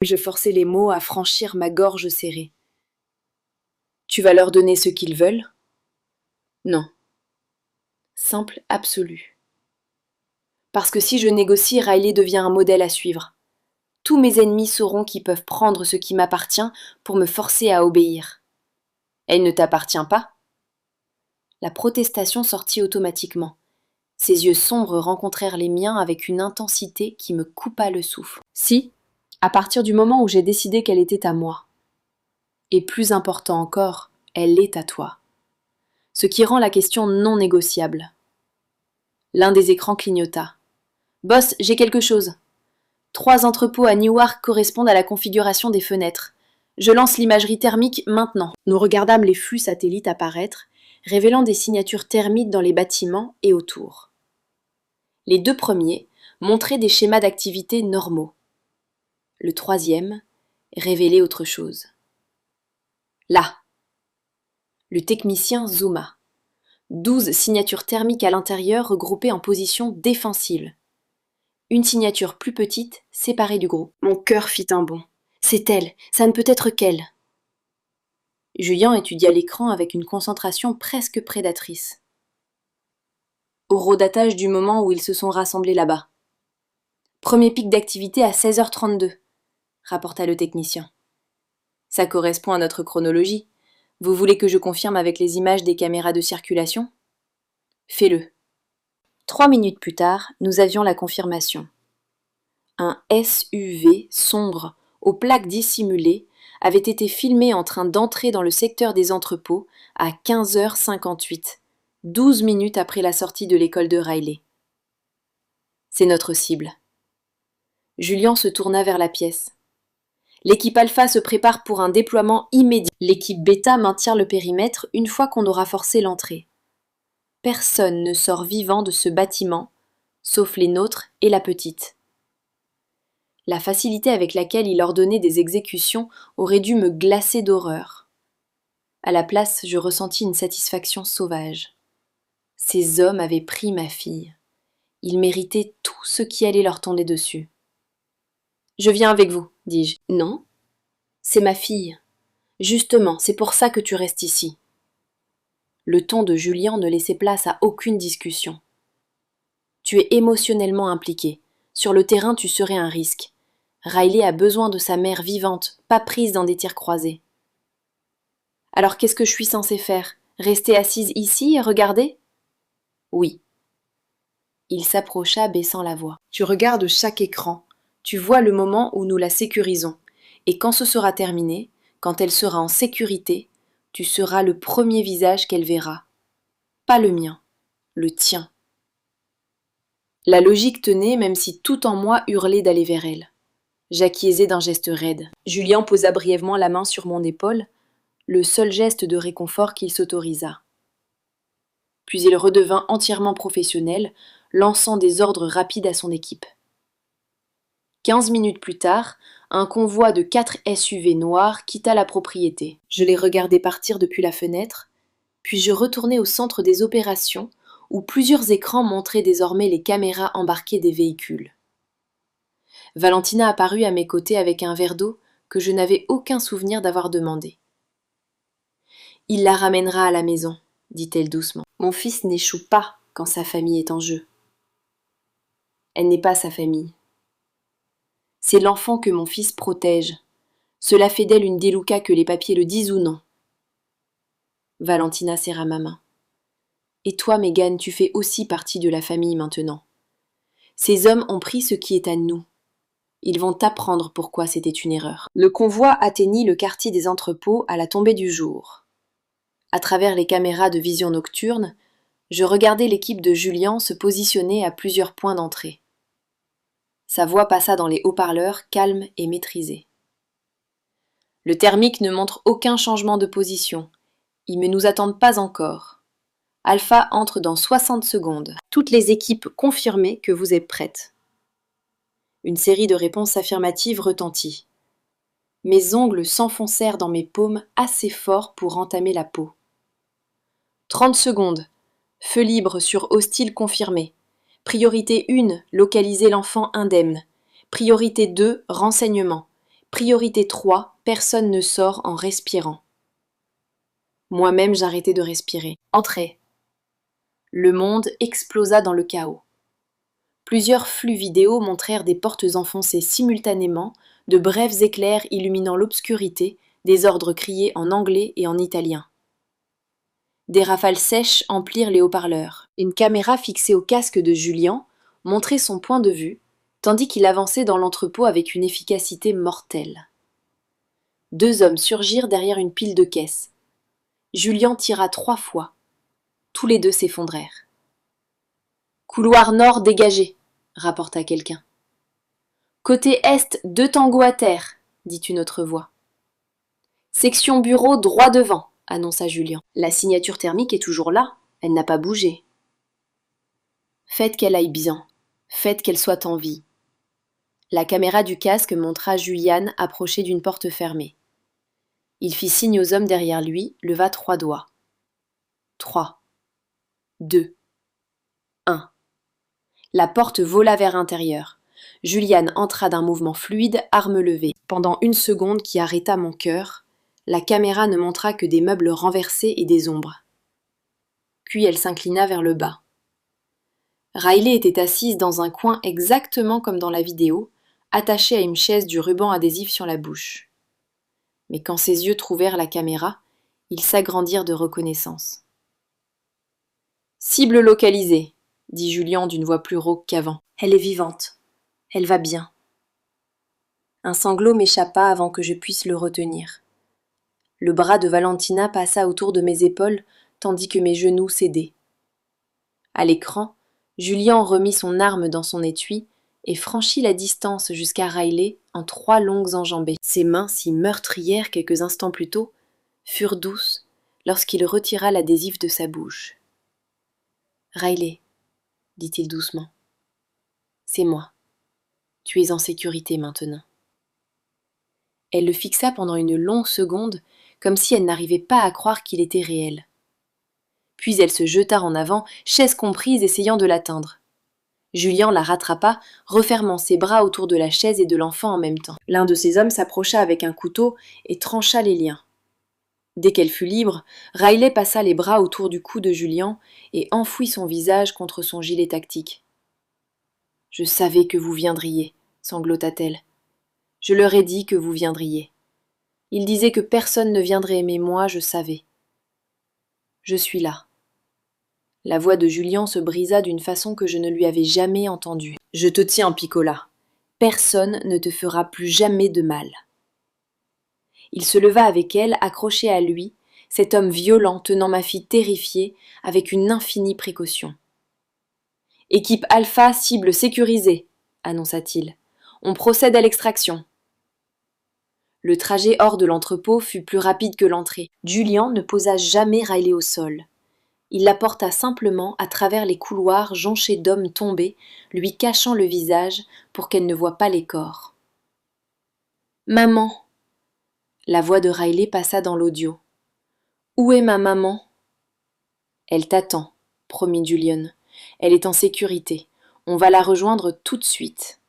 Je forçais les mots à franchir ma gorge serrée. Tu vas leur donner ce qu'ils veulent? Non. Simple absolu. Parce que si je négocie, Riley devient un modèle à suivre. Tous mes ennemis sauront qu'ils peuvent prendre ce qui m'appartient pour me forcer à obéir. Elle ne t'appartient pas? La protestation sortit automatiquement. Ses yeux sombres rencontrèrent les miens avec une intensité qui me coupa le souffle. Si, à partir du moment où j'ai décidé qu'elle était à moi. Et plus important encore, elle est à toi. Ce qui rend la question non négociable. L'un des écrans clignota. « Boss, j'ai quelque chose. 3 entrepôts à Newark correspondent à la configuration des fenêtres. Je lance l'imagerie thermique maintenant. » Nous regardâmes les flux satellites apparaître, révélant des signatures thermiques dans les bâtiments et autour. Les 2 premiers montraient des schémas d'activité normaux. Le 3e révélait autre chose. Là. Le technicien zooma. 12 signatures thermiques à l'intérieur regroupées en position défensive. Une signature plus petite, séparée du groupe. Mon cœur fit un bond. C'est elle, ça ne peut être qu'elle. Julien étudia l'écran avec une concentration presque prédatrice. Au rodatage du moment où ils se sont rassemblés là-bas. Premier pic d'activité à 16h32, rapporta le technicien. Ça correspond à notre chronologie. Vous voulez que je confirme avec les images des caméras de circulation? Fais-le. 3 minutes plus tard, nous avions la confirmation. Un SUV sombre, aux plaques dissimulées, avait été filmé en train d'entrer dans le secteur des entrepôts à 15h58, 12 minutes après la sortie de l'école de Riley. C'est notre cible. Julien se tourna vers la pièce. L'équipe Alpha se prépare pour un déploiement immédiat. L'équipe Beta maintient le périmètre une fois qu'on aura forcé l'entrée. Personne ne sort vivant de ce bâtiment, sauf les nôtres et la petite. La facilité avec laquelle il ordonnait des exécutions aurait dû me glacer d'horreur. À la place, je ressentis une satisfaction sauvage. Ces hommes avaient pris ma fille. Ils méritaient tout ce qui allait leur tomber dessus. « Je viens avec vous, dis-je. »« Non, c'est ma fille. Justement, c'est pour ça que tu restes ici. » Le ton de Julien ne laissait place à aucune discussion. « Tu es émotionnellement impliqué. Sur le terrain, tu serais un risque. Riley a besoin de sa mère vivante, pas prise dans des tirs croisés. » Alors qu'est-ce que je suis censée faire? Rester assise ici et regarder? Oui. Il s'approcha, baissant la voix. Tu regardes chaque écran. Tu vois le moment où nous la sécurisons. Et quand ce sera terminé, quand elle sera en sécurité, tu seras le premier visage qu'elle verra. Pas le mien, le tien. La logique tenait même si tout en moi hurlait d'aller vers elle. J'acquiesçai d'un geste raide. Julien posa brièvement la main sur mon épaule, le seul geste de réconfort qu'il s'autorisa. Puis il redevint entièrement professionnel, lançant des ordres rapides à son équipe. 15 minutes plus tard, un convoi de 4 SUV noirs quitta la propriété. Je les regardais partir depuis la fenêtre, puis je retournai au centre des opérations, où plusieurs écrans montraient désormais les caméras embarquées des véhicules. Valentina apparut à mes côtés avec un verre d'eau que je n'avais aucun souvenir d'avoir demandé. « Il la ramènera à la maison, » dit-elle doucement. « Mon fils n'échoue pas quand sa famille est en jeu. » Elle n'est pas sa famille. C'est l'enfant que mon fils protège. Cela fait d'elle une délouka que les papiers le disent ou non. Valentina serra ma main. Et toi, Mégane, tu fais aussi partie de la famille maintenant. Ces hommes ont pris ce qui est à nous. Ils vont t'apprendre pourquoi c'était une erreur. Le convoi atteignit le quartier des entrepôts à la tombée du jour. À travers les caméras de vision nocturne, je regardais l'équipe de Julien se positionner à plusieurs points d'entrée. Sa voix passa dans les haut-parleurs, calme et maîtrisée. Le thermique ne montre aucun changement de position. Ils ne nous attendent pas encore. Alpha entre dans 60 secondes. Toutes les équipes confirmez que vous êtes prêtes. Une série de réponses affirmatives retentit. Mes ongles s'enfoncèrent dans mes paumes assez fort pour entamer la peau. 30 secondes. Feu libre sur hostile confirmé. Priorité 1, localiser l'enfant indemne. Priorité 2, renseignement. Priorité 3, personne ne sort en respirant. Moi-même, j'arrêtai de respirer. Entrez. Le monde explosa dans le chaos. Plusieurs flux vidéo montrèrent des portes enfoncées simultanément, de brefs éclairs illuminant l'obscurité, des ordres criés en anglais et en italien. Des rafales sèches emplirent les haut-parleurs. Une caméra fixée au casque de Julien montrait son point de vue, tandis qu'il avançait dans l'entrepôt avec une efficacité mortelle. 2 hommes surgirent derrière une pile de caisses. Julien tira 3 fois. Tous les 2 s'effondrèrent. « Couloir nord dégagé », rapporta quelqu'un. « Côté est, 2 tangos à terre », dit une autre voix. « Section bureau droit devant », annonça Julien. « La signature thermique est toujours là, elle n'a pas bougé. »« Faites qu'elle aille bien, faites qu'elle soit en vie. » La caméra du casque montra Juliane approcher d'une porte fermée. Il fit signe aux hommes derrière lui, leva 3 doigts. 3, 2, 1. La porte vola vers l'intérieur. Juliane entra d'un mouvement fluide, arme levée. Pendant 1 seconde qui arrêta mon cœur, la caméra ne montra que des meubles renversés et des ombres. Puis elle s'inclina vers le bas. Riley était assise dans un coin exactement comme dans la vidéo, attachée à une chaise du ruban adhésif sur la bouche. Mais quand ses yeux trouvèrent la caméra, ils s'agrandirent de reconnaissance. « Cible localisée », dit Julien d'une voix plus rauque qu'avant. « Elle est vivante. Elle va bien. » Un sanglot m'échappa avant que je puisse le retenir. Le bras de Valentina passa autour de mes épaules tandis que mes genoux cédaient. À l'écran, Julien remit son arme dans son étui et franchit la distance jusqu'à Riley en 3 longues enjambées. Ses mains, si meurtrières quelques instants plus tôt, furent douces lorsqu'il retira l'adhésif de sa bouche. « Riley, dit-il doucement, c'est moi. Tu es en sécurité maintenant. » Elle le fixa pendant une longue seconde, comme si elle n'arrivait pas à croire qu'il était réel. Puis elle se jeta en avant, chaise comprise, essayant de l'atteindre. Julien la rattrapa, refermant ses bras autour de la chaise et de l'enfant en même temps. L'un de ces hommes s'approcha avec un couteau et trancha les liens. Dès qu'elle fut libre, Riley passa les bras autour du cou de Julien et enfouit son visage contre son gilet tactique. « Je savais que vous viendriez, » sanglota-t-elle. « Je leur ai dit que vous viendriez. Ils disaient que personne ne viendrait, mais moi, je savais. Je suis là. » La voix de Julien se brisa d'une façon que je ne lui avais jamais entendue. « Je te tiens, Piccola. Personne ne te fera plus jamais de mal. » Il se leva avec elle, accroché à lui, cet homme violent tenant ma fille terrifiée, avec une infinie précaution. « Équipe Alpha, cible sécurisée, » annonça-t-il. « On procède à l'extraction. » Le trajet hors de l'entrepôt fut plus rapide que l'entrée. Julien ne posa jamais Riley au sol. Il la porta simplement à travers les couloirs jonchés d'hommes tombés, lui cachant le visage pour qu'elle ne voie pas les corps. « Maman !» La voix de Riley passa dans l'audio. « Où est ma maman ?»« Elle t'attend, » promit Julian. « Elle est en sécurité. On va la rejoindre tout de suite. »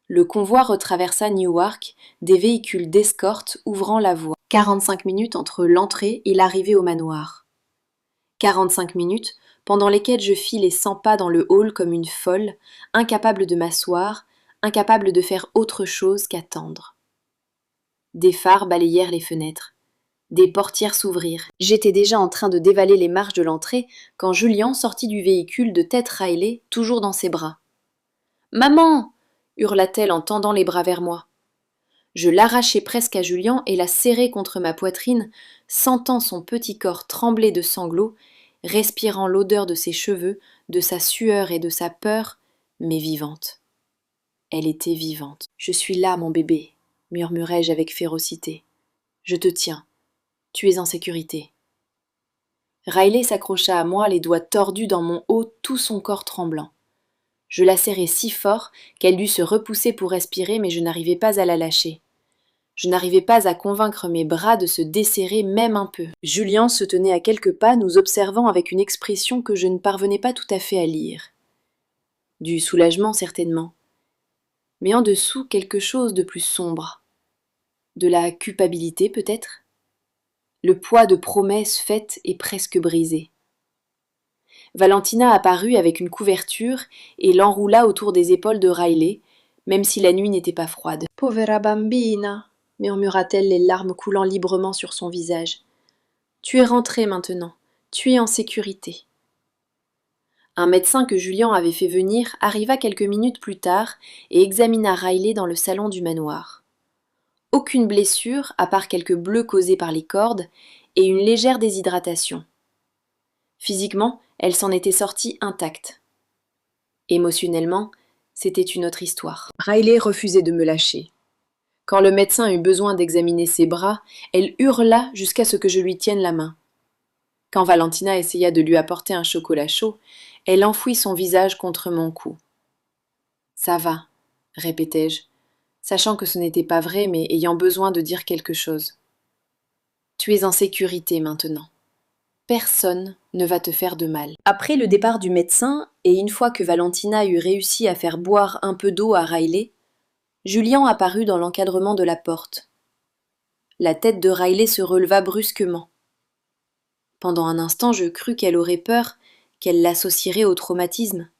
Le convoi retraversa Newark, des véhicules d'escorte ouvrant la voie. 45 minutes entre l'entrée et l'arrivée au manoir. 45 minutes pendant lesquelles je fis les 100 pas dans le hall comme une folle, incapable de m'asseoir, incapable de faire autre chose qu'attendre. Des phares balayèrent les fenêtres. Des portières s'ouvrirent. J'étais déjà en train de dévaler les marches de l'entrée quand Julien sortit du véhicule de tête Riley, toujours dans ses bras. « Maman !» hurla-t-elle en tendant les bras vers moi. Je l'arrachai presque à Julien et la serrai contre ma poitrine, sentant son petit corps trembler de sanglots, respirant l'odeur de ses cheveux, de sa sueur et de sa peur, mais vivante. Elle était vivante. « Je suis là, mon bébé, » murmurai-je avec férocité. « Je te tiens. Tu es en sécurité. » Riley s'accrocha à moi, les doigts tordus dans mon haut, tout son corps tremblant. Je la serrai si fort qu'elle dut se repousser pour respirer, mais je n'arrivais pas à la lâcher. Je n'arrivais pas à convaincre mes bras de se desserrer même un peu. Julien se tenait à quelques pas, nous observant avec une expression que je ne parvenais pas tout à fait à lire. Du soulagement certainement, mais en dessous quelque chose de plus sombre, De la culpabilité peut-être? Le poids de promesses faites et presque brisées. Valentina apparut avec une couverture et l'enroula autour des épaules de Riley, même si la nuit n'était pas froide. Povera bambina, murmura-t-elle, les larmes coulant librement sur son visage. Tu es rentrée maintenant, tu es en sécurité. Un médecin que Julien avait fait venir arriva quelques minutes plus tard et examina Riley dans le salon du manoir. Aucune blessure, à part quelques bleus causés par les cordes, et une légère déshydratation. Physiquement, elle s'en était sortie intacte. Émotionnellement, c'était une autre histoire. Riley refusait de me lâcher. Quand le médecin eut besoin d'examiner ses bras, elle hurla jusqu'à ce que je lui tienne la main. Quand Valentina essaya de lui apporter un chocolat chaud, elle enfouit son visage contre mon cou. « Ça va, répétai-je, sachant que ce n'était pas vrai, mais ayant besoin de dire quelque chose. Tu es en sécurité maintenant. Personne ne va te faire de mal. » Après le départ du médecin, et une fois que Valentina eut réussi à faire boire un peu d'eau à Riley, Julien apparut dans l'encadrement de la porte. La tête de Riley se releva brusquement. Pendant un instant, je crus qu'elle aurait peur, qu'elle l'associerait au traumatisme.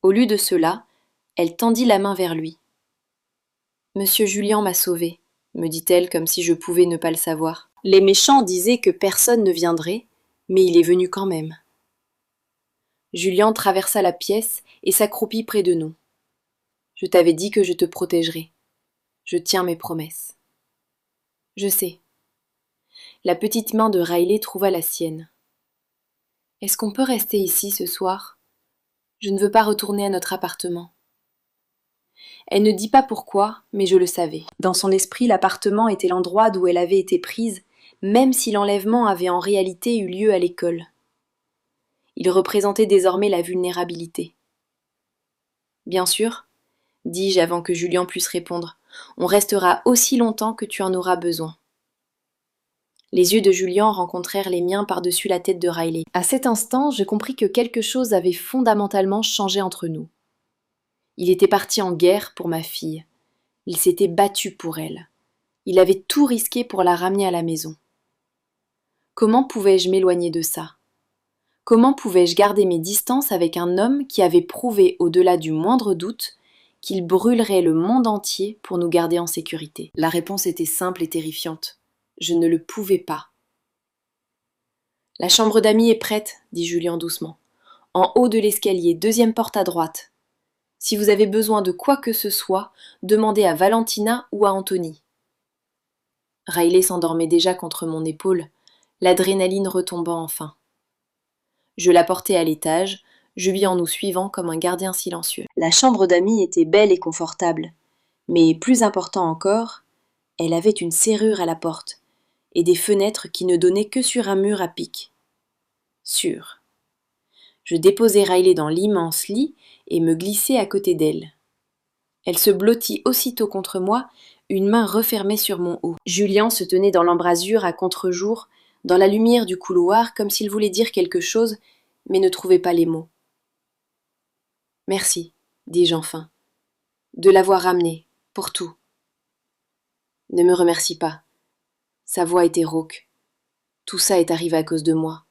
Au lieu de cela, elle tendit la main vers lui. « Monsieur Julien m'a sauvée, » me dit-elle comme si je pouvais ne pas le savoir. Les méchants disaient que personne ne viendrait, mais il est venu quand même. Julien traversa la pièce et s'accroupit près de nous. « Je t'avais dit que je te protégerais. Je tiens mes promesses. »« Je sais. » La petite main de Riley trouva la sienne. « Est-ce qu'on peut rester ici ce soir ? Je ne veux pas retourner à notre appartement. » Elle ne dit pas pourquoi, mais je le savais. Dans son esprit, l'appartement était l'endroit d'où elle avait été prise, même si l'enlèvement avait en réalité eu lieu à l'école. Il représentait désormais la vulnérabilité. « Bien sûr, » dis-je avant que Julien puisse répondre, « on restera aussi longtemps que tu en auras besoin. » Les yeux de Julien rencontrèrent les miens par-dessus la tête de Riley. À cet instant, je compris que quelque chose avait fondamentalement changé entre nous. Il était parti en guerre pour ma fille. Il s'était battu pour elle. Il avait tout risqué pour la ramener à la maison. Comment pouvais-je m'éloigner de ça ? Comment pouvais-je garder mes distances avec un homme qui avait prouvé, au-delà du moindre doute, qu'il brûlerait le monde entier pour nous garder en sécurité ? La réponse était simple et terrifiante. Je ne le pouvais pas. « La chambre d'amis est prête, » dit Julien doucement. « En haut de l'escalier, deuxième porte à droite. Si vous avez besoin de quoi que ce soit, demandez à Valentina ou à Anthony. » Riley s'endormait déjà contre mon épaule, l'adrénaline retombant enfin. Je la portai à l'étage, Julien en nous suivant comme un gardien silencieux. La chambre d'amis était belle et confortable, mais plus important encore, elle avait une serrure à la porte et des fenêtres qui ne donnaient que sur un mur à pic. Sûr. Je déposai Riley dans l'immense lit et me glissai à côté d'elle. Elle se blottit aussitôt contre moi, une main refermée sur mon haut. Julien se tenait dans l'embrasure à contre-jour, dans la lumière du couloir, comme s'il voulait dire quelque chose, mais ne trouvait pas les mots. « Merci, dis-je enfin, de l'avoir ramené, pour tout. » « Ne me remercie pas. » Sa voix était rauque. « Tout ça est arrivé à cause de moi.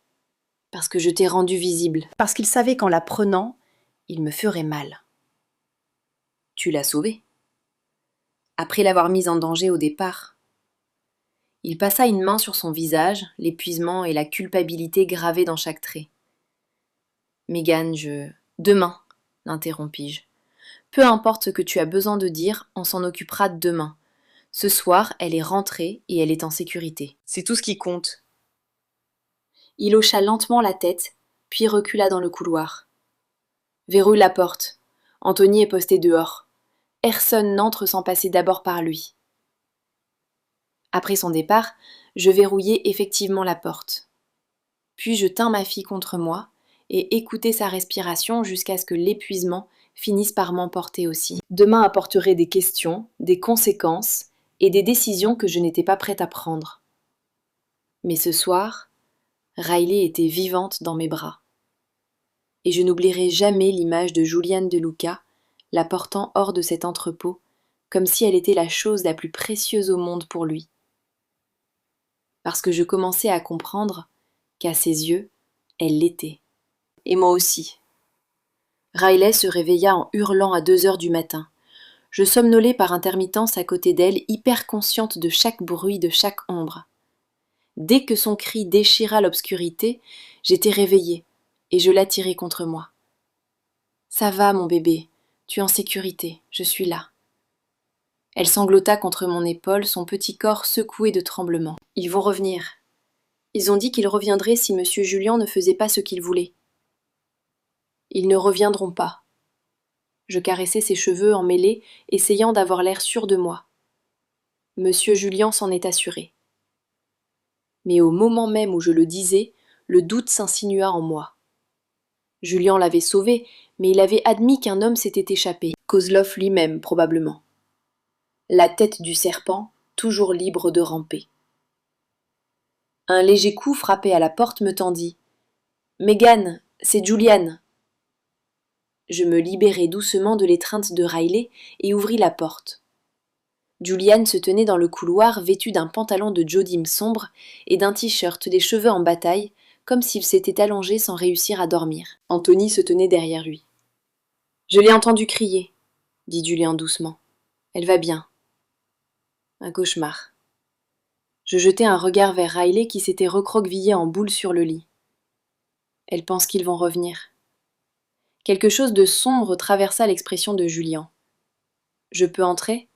Parce que je t'ai rendu visible. Parce qu'il savait qu'en la prenant, il me ferait mal. » « Tu l'as sauvée. » Après l'avoir mise en danger au départ. Il passa une main sur son visage, l'épuisement et la culpabilité gravés dans chaque trait. « Mégane, Demain, l'interrompis-je. Peu importe ce que tu as besoin de dire, on s'en occupera demain. Ce soir, elle est rentrée et elle est en sécurité. C'est tout ce qui compte. » Il hocha lentement la tête, puis recula dans le couloir. « Verrouille la porte. Anthony est posté dehors. Personne n'entre sans passer d'abord par lui. » Après son départ, je verrouillai effectivement la porte. Puis je tins ma fille contre moi et écoutai sa respiration jusqu'à ce que l'épuisement finisse par m'emporter aussi. Demain apporterait des questions, des conséquences et des décisions que je n'étais pas prête à prendre. Mais ce soir, Riley était vivante dans mes bras. Et je n'oublierai jamais l'image de Juliane de Luca la portant hors de cet entrepôt, comme si elle était la chose la plus précieuse au monde pour lui. Parce que je commençais à comprendre qu'à ses yeux, elle l'était. Et moi aussi. Riley se réveilla en hurlant à 2 heures du matin. Je somnolais par intermittence à côté d'elle, hyper consciente de chaque bruit, de chaque ombre. Dès que son cri déchira l'obscurité, j'étais réveillée, et je l'attirai contre moi. « Ça va, mon bébé, tu es en sécurité, je suis là. » Elle sanglota contre mon épaule, son petit corps secoué de tremblements. « Ils vont revenir. Ils ont dit qu'ils reviendraient si M. Julien ne faisait pas ce qu'il voulait. »« Ils ne reviendront pas. » Je caressais ses cheveux emmêlés, essayant d'avoir l'air sûr de moi. Monsieur Julien s'en est assuré. Mais au moment même où je le disais, le doute s'insinua en moi. Julien l'avait sauvé, mais il avait admis qu'un homme s'était échappé, Kozlov lui-même probablement. La tête du serpent, toujours libre de ramper. Un léger coup frappé à la porte me tendit. « Mégane, c'est Julian !» Je me libérai doucement de l'étreinte de Riley et ouvris la porte. Julian se tenait dans le couloir vêtu d'un pantalon de Jodim sombre et d'un t-shirt, les cheveux en bataille, comme s'il s'était allongé sans réussir à dormir. Anthony se tenait derrière lui. « Je l'ai entendu crier, » dit Julian doucement. « Elle va bien. » Un cauchemar. Je jetai un regard vers Riley qui s'était recroquevillé en boule sur le lit. Elle pense qu'ils vont revenir. Quelque chose de sombre traversa l'expression de Julian. « Je peux entrer ?»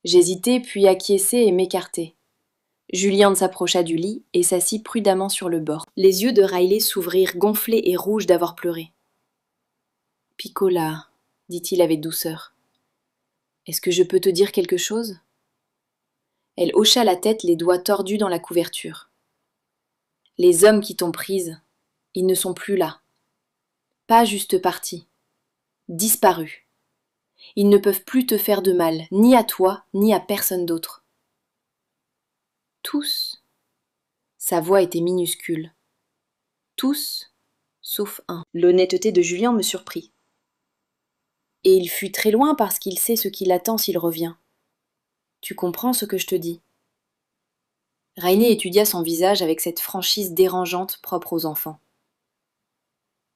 J'hésitai, puis acquiesçai et m'écartai. Julian s'approcha du lit et s'assit prudemment sur le bord. Les yeux de Riley s'ouvrirent gonflés et rouges d'avoir pleuré. « Piccola, » dit-il avec douceur. « Est-ce que je peux te dire quelque chose ?» Elle hocha la tête, les doigts tordus dans la couverture. « Les hommes qui t'ont prise, ils ne sont plus là. Pas juste partis. Disparus. Ils ne peuvent plus te faire de mal, ni à toi, ni à personne d'autre. » Tous. Sa voix était minuscule. Tous, sauf un. L'honnêteté de Julien me surprit. Et il fut très loin parce qu'il sait ce qui l'attend s'il revient. Tu comprends ce que je te dis ? Riley étudia son visage avec cette franchise dérangeante propre aux enfants.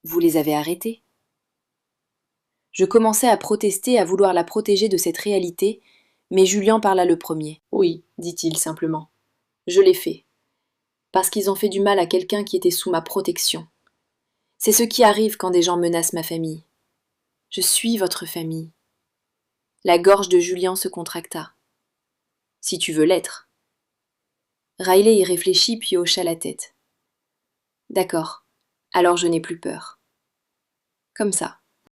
Vous les avez arrêtés ? Je commençais à protester, à vouloir la protéger de cette réalité, mais Julien parla le premier. Oui, dit-il simplement. Je l'ai fait. Parce qu'ils ont fait du mal à quelqu'un qui était sous ma protection. C'est ce qui arrive quand des gens menacent ma famille. Je suis votre famille. La gorge de Julien se contracta. Si tu veux l'être. Riley y réfléchit puis hocha la tête. D'accord, alors je n'ai plus peur. Comme ça.